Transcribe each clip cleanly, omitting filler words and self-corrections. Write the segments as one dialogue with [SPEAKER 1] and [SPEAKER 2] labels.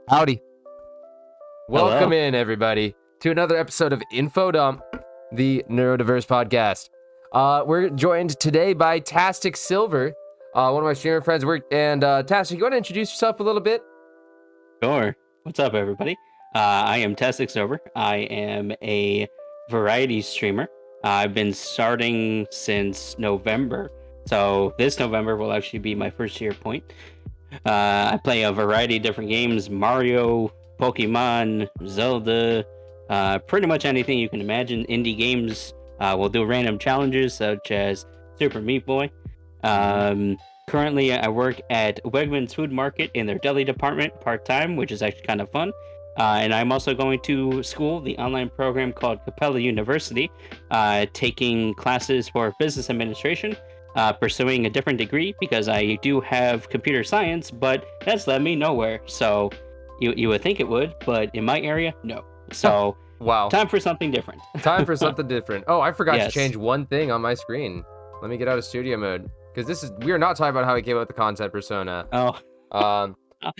[SPEAKER 1] Howdy. Welcome
[SPEAKER 2] Hello.
[SPEAKER 1] in, everybody, to another episode of Infodump, the Neurodivergent Podcast. We're joined today by TasticSilver, one of my streamer friends. Tastic, you want to introduce yourself a little bit?
[SPEAKER 2] Sure. What's up, everybody? I am TasticSilver. I am a variety streamer. I've been starting since November, so this November will actually be my first year point. I play a variety of different games: Mario, Pokemon, Zelda, pretty much anything you can imagine. Indie games. We'll do random challenges such as Super Meat Boy. Currently, I work at Wegmans Food Market in their deli department part-time, which is actually kind of fun. And I'm also going to school, the online program called Capella University, taking classes for business administration, pursuing a different degree because I do have computer science, but that's led me nowhere. So you would think it would, but in my area, no. So
[SPEAKER 1] Wow.
[SPEAKER 2] time for something different.
[SPEAKER 1] Time for something different. Oh, I forgot
[SPEAKER 2] Yes.
[SPEAKER 1] to change one thing on my screen. Let me get out of studio mode, because we are not talking about how we came up with the content persona.
[SPEAKER 2] Oh.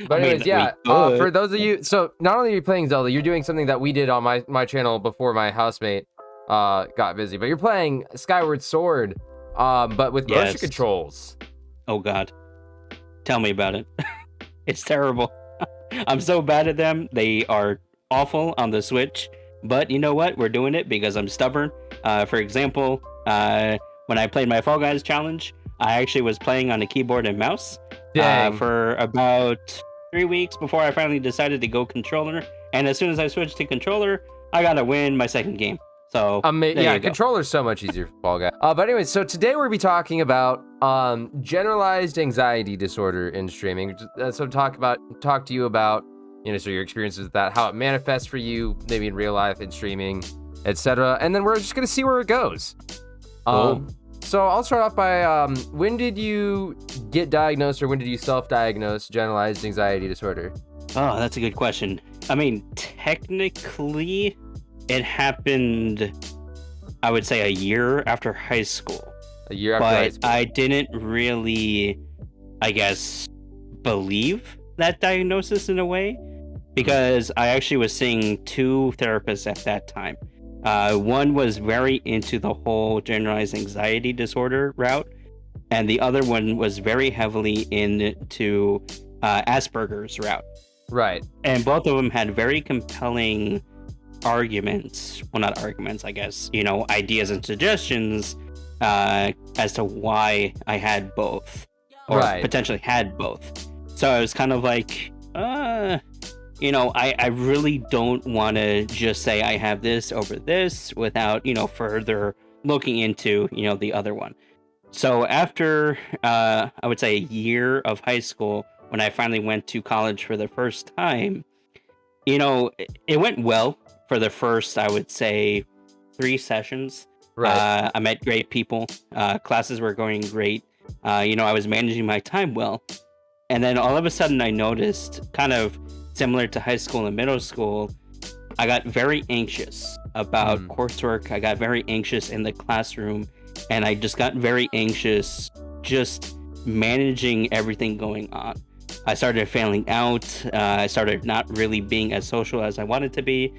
[SPEAKER 1] But anyways, for those of you, so not only are you playing Zelda, you're doing something that we did on my channel before my housemate got busy, but you're playing Skyward Sword, but with motion
[SPEAKER 2] Yes.
[SPEAKER 1] controls.
[SPEAKER 2] Oh God, tell me about it. It's terrible. I'm so bad at them. They are awful on the Switch, but you know what? We're doing it because I'm stubborn. For example, when I played my Fall Guys challenge, I actually was playing on a keyboard and mouse for about 3 weeks before I finally decided to go controller. And as soon as I switched to controller, I got to win my second game. So
[SPEAKER 1] Controller's so much easier for Fall Guy. But anyways, so today we'll be talking about generalized anxiety disorder in streaming. So talk to you about, so your experiences with that, how it manifests for you, maybe in real life, in streaming, etc. And then we're just gonna see where it goes.
[SPEAKER 2] Cool.
[SPEAKER 1] So I'll start off by when did you get diagnosed, or when did you self-diagnose generalized anxiety disorder?
[SPEAKER 2] Oh, that's a good question. I mean, technically, it happened, I would say, a year after high school.
[SPEAKER 1] A year after high school.
[SPEAKER 2] But I didn't really, I guess, believe that diagnosis in a way, because I actually was seeing two therapists at that time. One was very into the whole generalized anxiety disorder route, and the other one was very heavily into Asperger's route.
[SPEAKER 1] Right.
[SPEAKER 2] And both of them had very compelling arguments. Well, not arguments, I guess, ideas and suggestions as to why I had both, or potentially had both. So I was kind of like, I really don't want to just say I have this over this without, further looking into, the other one. So after, I would say, a year of high school, when I finally went to college for the first time, it went well for the first, I would say, 3 sessions.
[SPEAKER 1] Right.
[SPEAKER 2] I met great people. Classes were going great. I was managing my time well. And then all of a sudden I noticed, kind of similar to high school and middle school, I got very anxious about coursework. I got very anxious in the classroom, and I just got very anxious just managing everything going on. I started failing out. I started not really being as social as I wanted to be.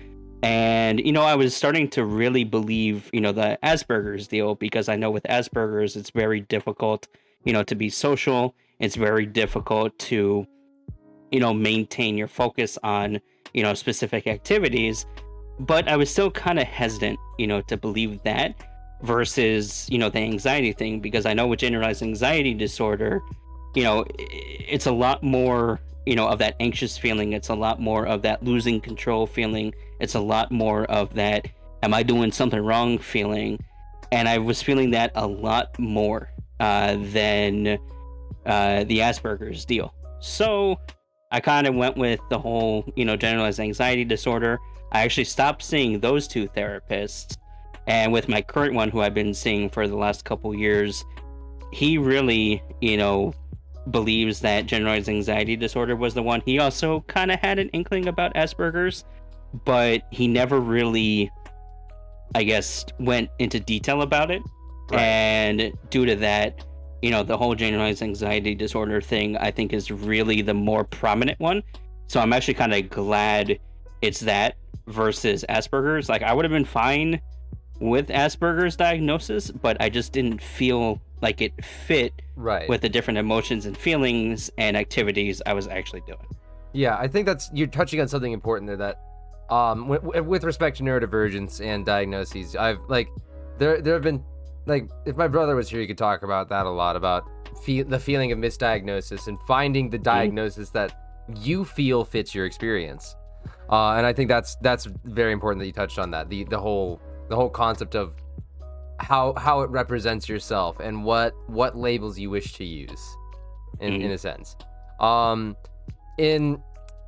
[SPEAKER 2] And, I was starting to really believe, the Asperger's deal, because I know with Asperger's, it's very difficult, to be social. It's very difficult to, maintain your focus on, specific activities. But I was still kind of hesitant, to believe that versus, the anxiety thing, because I know with generalized anxiety disorder, it's a lot more, of that anxious feeling. It's a lot more of that losing control feeling. It's a lot more of that, am I doing something wrong feeling? And I was feeling that a lot more than the Asperger's deal. So I kind of went with the whole, generalized anxiety disorder. I actually stopped seeing those two therapists. And with my current one, who I've been seeing for the last couple years, he really, believes that generalized anxiety disorder was the one. He also kind of had an inkling about Asperger's, but he never really, I guess, went into detail about it. Right. And due to that, the whole generalized anxiety disorder thing, I think, is really the more prominent one. So I'm actually kind of glad it's that versus Asperger's. Like, I would have been fine with Asperger's diagnosis, but I just didn't feel like it fit
[SPEAKER 1] Right.
[SPEAKER 2] with the different emotions and feelings and activities I was actually doing.
[SPEAKER 1] Yeah, I think you're touching on something important there, that with respect to neurodivergence and diagnoses, I've like there have been, like, if my brother was here, he could talk about that a lot, about the feeling of misdiagnosis and finding the diagnosis that you feel fits your experience. And I think that's very important that you touched on that, the whole concept of how it represents yourself and what labels you wish to use in a sense.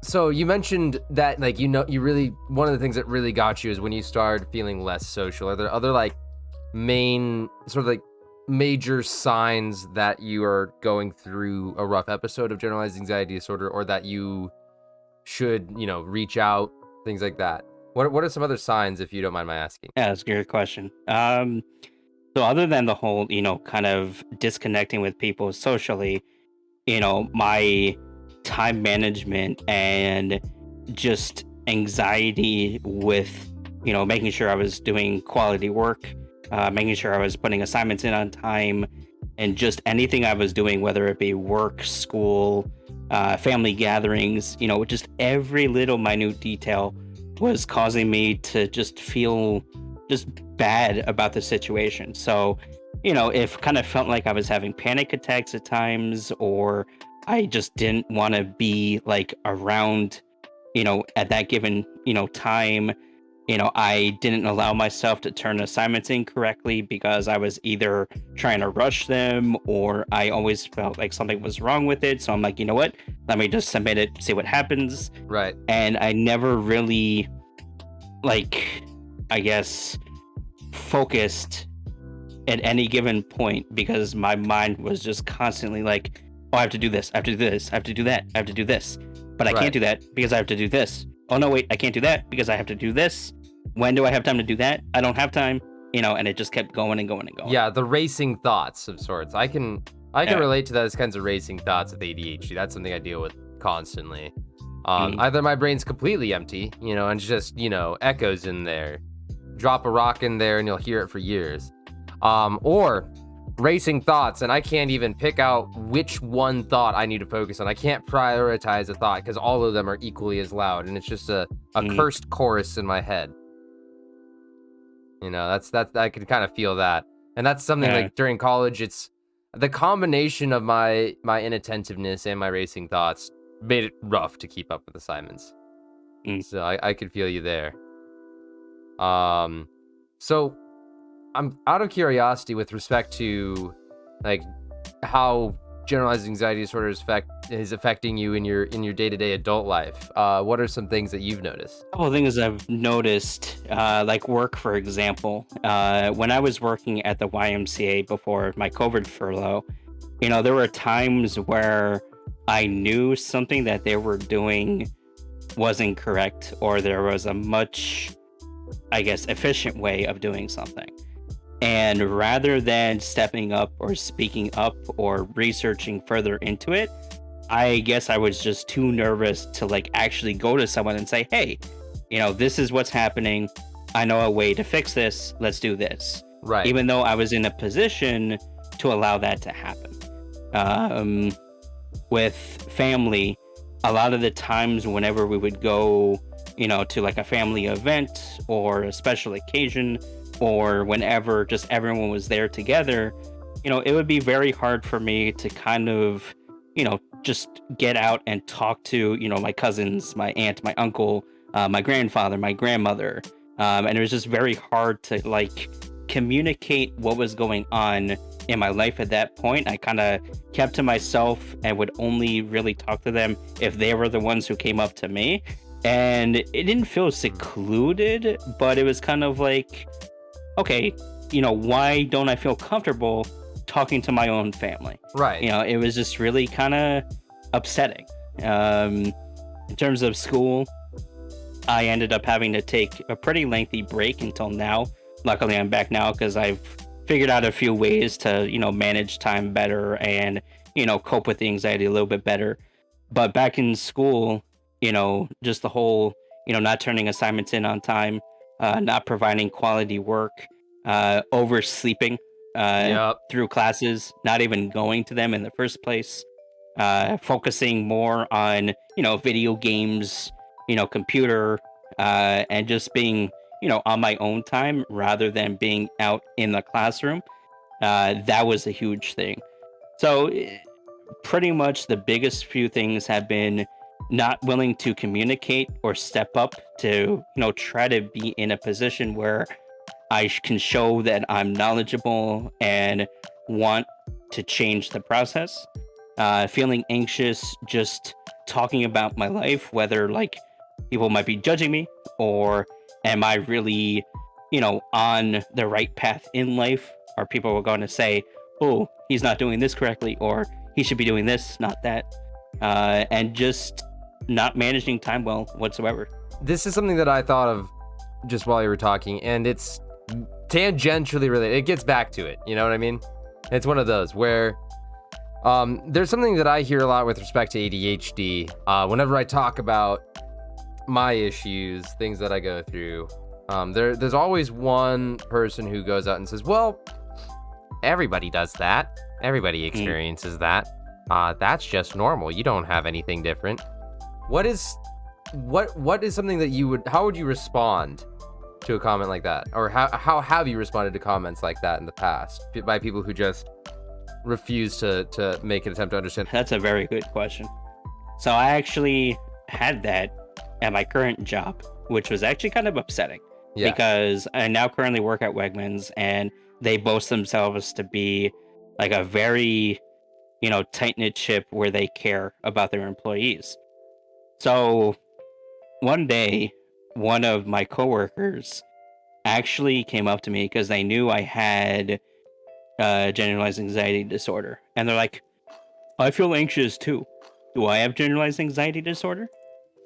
[SPEAKER 1] So you mentioned that, like, you really, one of the things that really got you is when you started feeling less social. Are there other, like, main sort of like major signs that you are going through a rough episode of generalized anxiety disorder, or that you should, reach out, things like that? What are some other signs, if you don't mind my asking?
[SPEAKER 2] Yeah, that's a good question. So other than the whole, kind of disconnecting with people socially, my time management and just anxiety with, making sure I was doing quality work, making sure I was putting assignments in on time, and just anything I was doing, whether it be work, school, family gatherings, just every little minute detail was causing me to just feel just bad about the situation. So, it kind of felt like I was having panic attacks at times, or I just didn't want to be, like, around, at that given, time. I didn't allow myself to turn assignments in correctly because I was either trying to rush them, or I always felt like something was wrong with it. So I'm like, you know what? Let me just submit it, see what happens.
[SPEAKER 1] Right.
[SPEAKER 2] And I never really, like, I guess, focused at any given point, because my mind was just constantly like, oh, I have to do this, I have to do this, I have to do that, I have to do this. But I can't do that because I have to do this. Oh, no, wait, I can't do that because I have to do this. When do I have time to do that? I don't have time, and it just kept going and going and going.
[SPEAKER 1] Yeah, the racing thoughts of sorts. I can relate to those kinds of racing thoughts with ADHD. That's something I deal with constantly. Either my brain's completely empty, and just, echoes in there. Drop a rock in there and you'll hear it for years. Or racing thoughts, and I can't even pick out which one thought I need to focus on. I can't prioritize a thought because all of them are equally as loud, and it's just a cursed chorus in my head. That's I can kind of feel that. And that's something like during college, it's the combination of my inattentiveness and my racing thoughts made it rough to keep up with assignments. So I could feel you there. So I'm out of curiosity with respect to, like, how generalized anxiety disorder is affecting you in your day-to-day adult life. What are some things that you've noticed?
[SPEAKER 2] A couple of things I've noticed, like work, for example. When I was working at the YMCA before my COVID furlough, there were times where I knew something that they were doing wasn't correct, or there was a much, I guess, efficient way of doing something. And rather than stepping up or speaking up or researching further into it, I guess I was just too nervous to, like, actually go to someone and say, hey, this is what's happening. I know a way to fix this. Let's do this.
[SPEAKER 1] Right.
[SPEAKER 2] Even though I was in a position to allow that to happen. With family, a lot of the times whenever we would go, to, like, a family event or a special occasion, or whenever just everyone was there together, it would be very hard for me to kind of, just get out and talk to, my cousins, my aunt, my uncle, my grandfather, my grandmother. And it was just very hard to, like, communicate what was going on in my life at that point. I kind of kept to myself and would only really talk to them if they were the ones who came up to me. And it didn't feel secluded, but it was kind of like, okay, why don't I feel comfortable talking to my own family?
[SPEAKER 1] Right.
[SPEAKER 2] It was just really kind of upsetting. In terms of school, I ended up having to take a pretty lengthy break until now. Luckily, I'm back now because I've figured out a few ways to, manage time better and, cope with the anxiety a little bit better. But back in school, just the whole, not turning assignments in on time, not providing quality work, oversleeping
[SPEAKER 1] Yep.
[SPEAKER 2] through classes, not even going to them in the first place, focusing more on, video games, computer, and just being, on my own time rather than being out in the classroom. That was a huge thing. So pretty much the biggest few things have been not willing to communicate or step up to, try to be in a position where I can show that I'm knowledgeable and want to change the process. Feeling anxious, just talking about my life, whether like people might be judging me or am I really, on the right path in life? Are people going to say, oh, he's not doing this correctly, or he should be doing this, not that? And just not managing time well whatsoever.
[SPEAKER 1] This is something that I thought of just while you were talking, and it's tangentially related. It gets back to it, you know what I mean? It's one of those where there's something that I hear a lot with respect to ADHD. Whenever I talk about my issues, things that I go through, there's always one person who goes out and says, well, everybody does that. Everybody experiences that. That's just normal. You don't have anything different. What is something that how would you respond to a comment like that? Or how have you responded to comments like that in the past by people who just refuse to make an attempt to understand?
[SPEAKER 2] That's a very good question. So I actually had that at my current job, which was actually kind of upsetting. Yeah. Because I now currently work at Wegmans, and they boast themselves to be like a very, tight-knit ship where they care about their employees. So one day, one of my coworkers actually came up to me because they knew I had generalized anxiety disorder. And they're like, I feel anxious too. Do I have generalized anxiety disorder?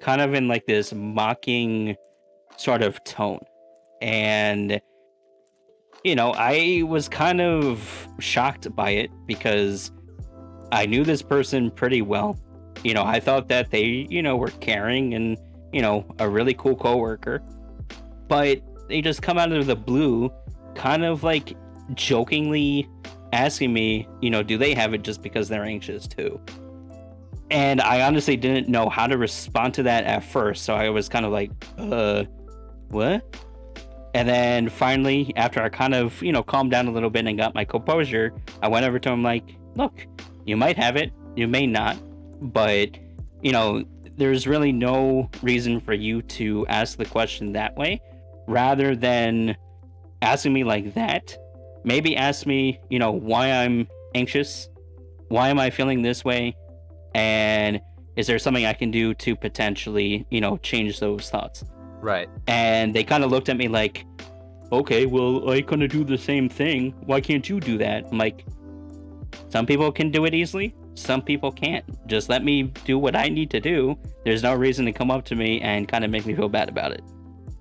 [SPEAKER 2] Kind of in like this mocking sort of tone. And, I was kind of shocked by it because I knew this person pretty well. I thought that they, were caring and, a really cool coworker. But they just come out of the blue, kind of like jokingly asking me, do they have it just because they're anxious too? And I honestly didn't know how to respond to that at first. So I was kind of like, what? And then finally, after I kind of, calmed down a little bit and got my composure, I went over to him like, look, you might have it, you may not, but, there's really no reason for you to ask the question that way. Rather than asking me like that, maybe ask me, why I'm anxious, why am I feeling this way, and is there something I can do to potentially, change those thoughts?
[SPEAKER 1] Right.
[SPEAKER 2] And they kind of looked at me like, okay, well, I kind of do the same thing. Why can't you do that? I'm like, some people can do it easily. Some people can't. Just let me do what I need to do. There's no reason to come up to me and kind of make me feel bad about it.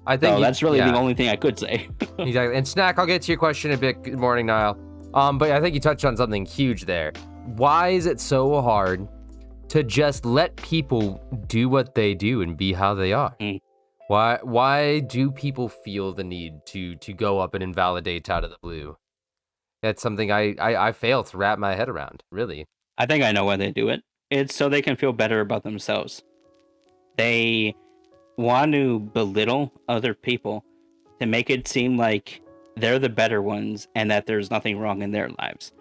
[SPEAKER 1] I think
[SPEAKER 2] that's really the only thing I could say.
[SPEAKER 1] Exactly. And Snack, I'll get to your question in a bit. Good morning, Niall. But I think you touched on something huge there. Why is it so hard to just let people do what they do and be how they are? Why do people feel the need to go up and invalidate out of the blue? That's something I fail to wrap my head around, really.
[SPEAKER 2] I think I know why they do it. It's so they can feel better about themselves. They want to belittle other people to make it seem like they're the better ones and that there's nothing wrong in their lives.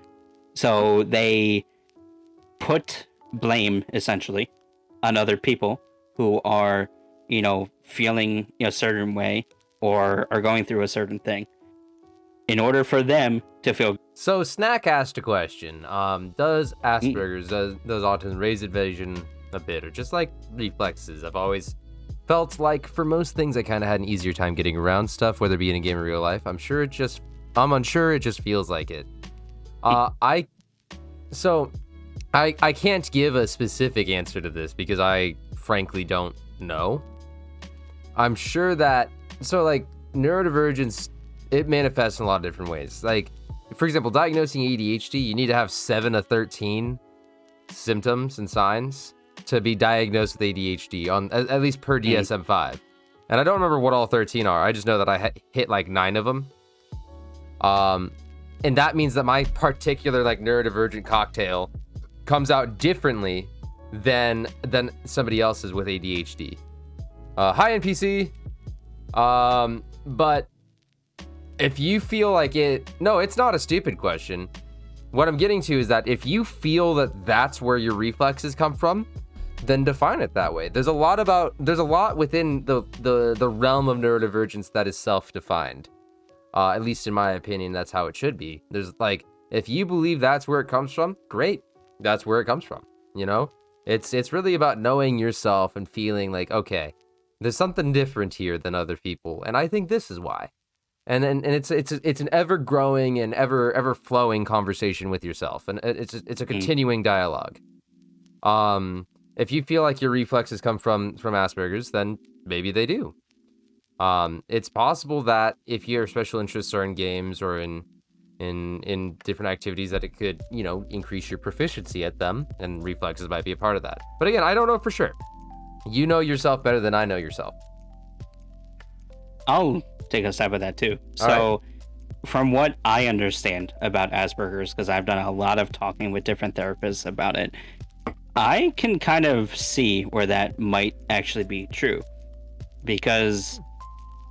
[SPEAKER 2] So they put blame, essentially, on other people who are, feeling a certain way or are going through a certain thing in order for them to feel.
[SPEAKER 1] So Snack asked a question. Does Asperger's, does autism raise evasion a bit, or just like reflexes? I've always felt like for most things I kind of had an easier time getting around stuff, whether it be in a game or real life. I'm unsure it just feels like it. I can't give a specific answer to this because I frankly don't know. I'm sure that, so like neurodivergence, it manifests in a lot of different ways. Like for example, diagnosing ADHD, you need to have 7 of 13 symptoms and signs to be diagnosed with ADHD on at least per DSM-5. And I don't remember what all 13 are. I just know that I hit like 9 of them. And that means that my particular like neurodivergent cocktail comes out differently than somebody else's with ADHD. Hi, NPC. But if you feel like no, it's not a stupid question. What I'm getting to is that if you feel that that's where your reflexes come from, then define it that way. There's a lot within the realm of neurodivergence that is self-defined. At least in my opinion, that's how it should be. There's like, if you believe that's where it comes from, great. That's where it comes from. You know, it's really about knowing yourself and feeling like, okay, there's something different here than other people, and I think this is why. And it's an ever growing and ever flowing conversation with yourself, and it's a continuing dialogue. If you feel like your reflexes come from Asperger's, then maybe they do. It's possible that if your special interests are in games or in different activities, that it could, you know, increase your proficiency at them, and reflexes might be a part of that. But again, I don't know for sure. You know yourself better than I know yourself.
[SPEAKER 2] I'll take a stab at that too. So from what I understand about Asperger's, because I've done a lot of talking with different therapists about it, I can kind of see where that might actually be true, because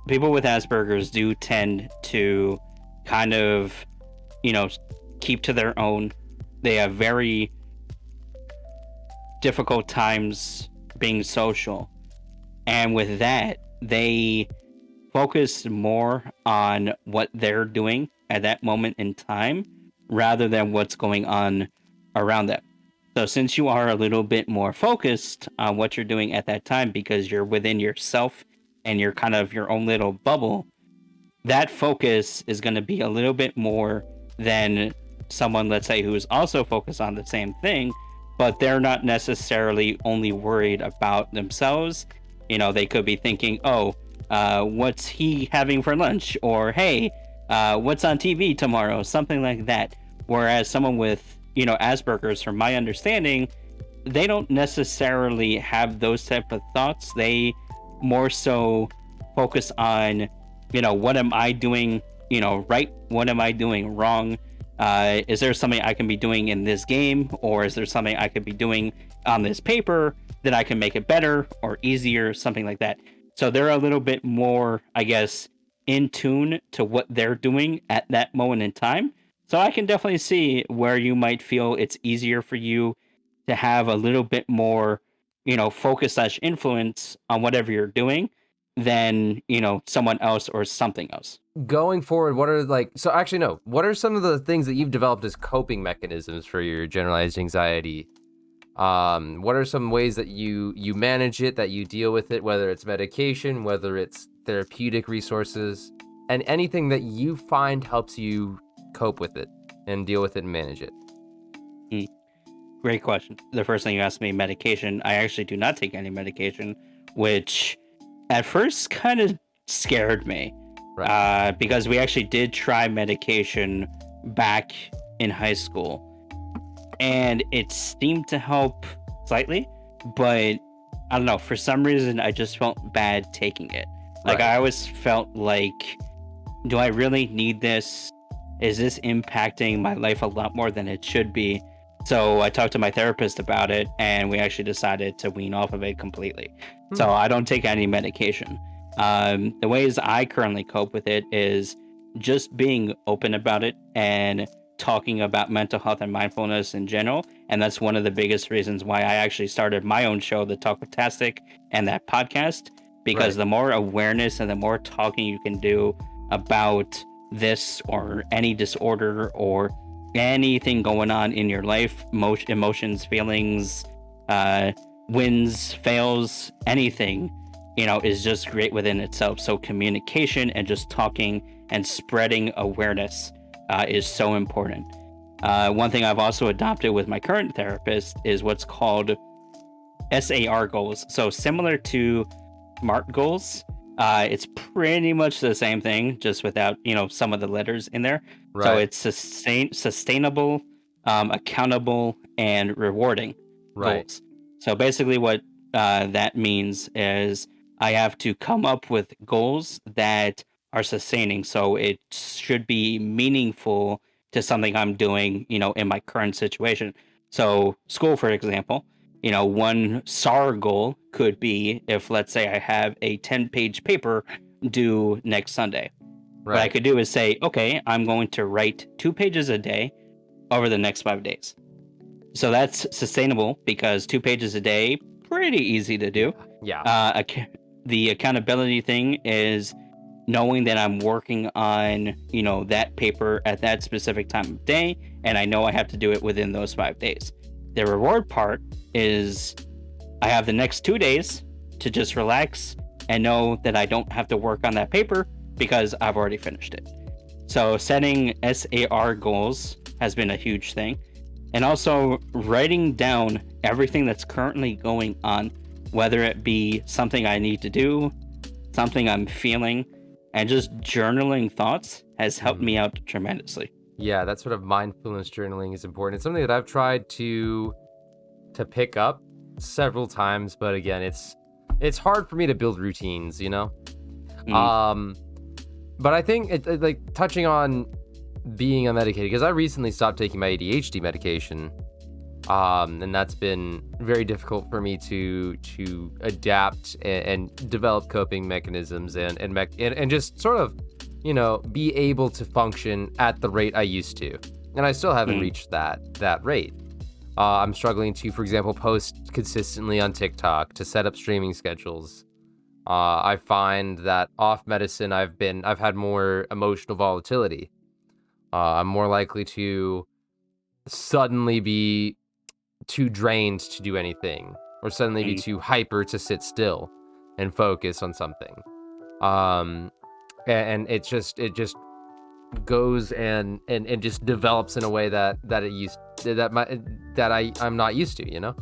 [SPEAKER 2] people with Asperger's do tend to kind of, you know, keep to their own. They have very difficult times being social, and with that, they focus more on what they're doing at that moment in time rather than what's going on around them. So since you are a little bit more focused on what you're doing at that time because you're within yourself and you're kind of your own little bubble, that focus is going to be a little bit more than someone, let's say, who's also focused on the same thing, but they're not necessarily only worried about themselves. You know, they could be thinking, oh, what's he having for lunch? Or, hey, what's on TV tomorrow? Something like that. Whereas someone with, you know, Asperger's, from my understanding, they don't necessarily have those type of thoughts. They more so focus on, you know, what am I doing, you know, right? What am I doing wrong? Is there something I can be doing in this game? Or is there something I could be doing on this paper that I can make it better or easier? Something like that. So they're a little bit more, I guess, in tune to what they're doing at that moment in time. So I can definitely see where you might feel it's easier for you to have a little bit more, you know, focus / influence on whatever you're doing than, you know, someone else or something else.
[SPEAKER 1] Going forward, what are some of the things that you've developed as coping mechanisms for your generalized anxiety? What are some ways that you manage it, that you deal with it, whether it's medication, whether it's therapeutic resources, and anything that you find helps you cope with it and deal with it and manage it?
[SPEAKER 2] Great question. The first thing you asked me, medication. I actually do not take any medication, which at first kind of scared me. Right. Because we actually did try medication back in high school, and it seemed to help slightly, but I don't know, for some reason I just felt bad taking it. Like, right. I always felt like, do I really need this? Is this impacting my life a lot more than it should be? So I talked to my therapist about it, and we actually decided to wean off of it completely. So I don't take any medication. The ways I currently cope with it is just being open about it and talking about mental health and mindfulness in general. And that's one of the biggest reasons why I actually started my own show, the Talk with Tastic, and that podcast, because the more awareness and the more talking you can do about this or any disorder or anything going on in your life, emotions, feelings, wins, fails, anything, you know, is just great within itself. So communication and just talking and spreading awareness is so important. One thing I've also adopted with my current therapist is what's called SAR goals. So similar to SMART goals, It's pretty much the same thing, just without, some of the letters in there. So
[SPEAKER 1] Right.
[SPEAKER 2] it's sustainable, accountable, and rewarding
[SPEAKER 1] Right.
[SPEAKER 2] goals. So basically, what that means is I have to come up with goals that are sustaining. So it should be meaningful to something I'm doing, in my current situation. So school, for example, one SAR goal could be if, let's say, I have a 10-page paper due next Sunday. What I
[SPEAKER 1] Right.
[SPEAKER 2] could do is say, okay, I'm going to write 2 pages a day over the next 5 days. So that's sustainable because 2 pages a day, pretty easy to do.
[SPEAKER 1] Yeah.
[SPEAKER 2] The accountability thing is knowing that I'm working on, that paper at that specific time of day, and I know I have to do it within those 5 days. The reward part is I have the next 2 days to just relax and know that I don't have to work on that paper because I've already finished it. So setting SAR goals has been a huge thing. And also writing down everything that's currently going on, whether it be something I need to do, something I'm feeling, and just journaling thoughts has helped me out tremendously.
[SPEAKER 1] Yeah, that sort of mindfulness journaling is important. It's something that I've tried to pick up several times, but again, it's hard for me to build routines,
[SPEAKER 2] Mm.
[SPEAKER 1] But I think like touching on being unmedicated, because I recently stopped taking my ADHD medication, and that's been very difficult for me to adapt and develop coping mechanisms and just sort of be able to function at the rate I used to, and I still haven't
[SPEAKER 2] Mm.
[SPEAKER 1] reached that rate. I'm struggling to, for example, post consistently on TikTok, to set up streaming schedules. I find that off medicine, I've had more emotional volatility. I'm more likely to suddenly be too drained to do anything, or suddenly be
[SPEAKER 2] Mm.
[SPEAKER 1] too hyper to sit still and focus on something. Um, and it just goes and just develops in a way that I'm not used to.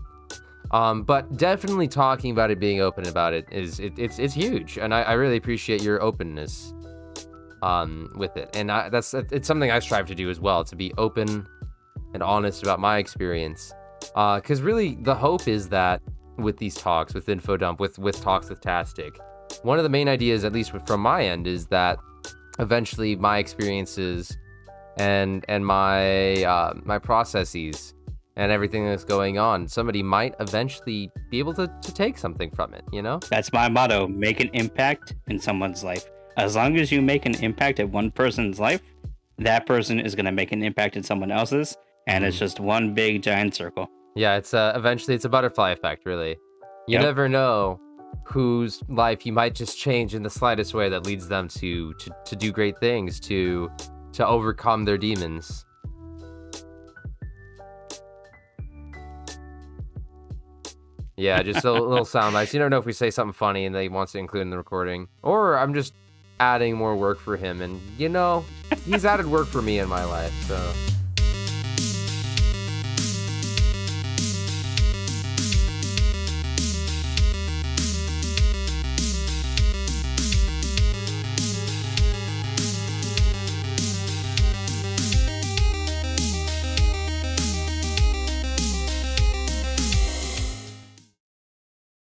[SPEAKER 1] But definitely talking about it, being open about it it's huge, and I really appreciate your openness with it, and it's something I strive to do as well, to be open and honest about my experience, because really the hope is that with these talks, with Infodump, with talks with Tastic, one of the main ideas, at least from my end, is that eventually my experiences and my processes and everything that's going on, somebody might eventually be able to take something from it.
[SPEAKER 2] That's my motto: make an impact in someone's life. As long as you make an impact at one person's life, that person is going to make an impact in someone else's, and it's just one big giant circle.
[SPEAKER 1] Yeah, it's eventually it's a butterfly effect, really. You
[SPEAKER 2] Yep.
[SPEAKER 1] never know whose life you might just change in the slightest way that leads them to do great things, to overcome their demons. Yeah, just a little sound bites. You never know if we say something funny and he wants to include in the recording, or I'm just adding more work for him, and he's added work for me in my life, so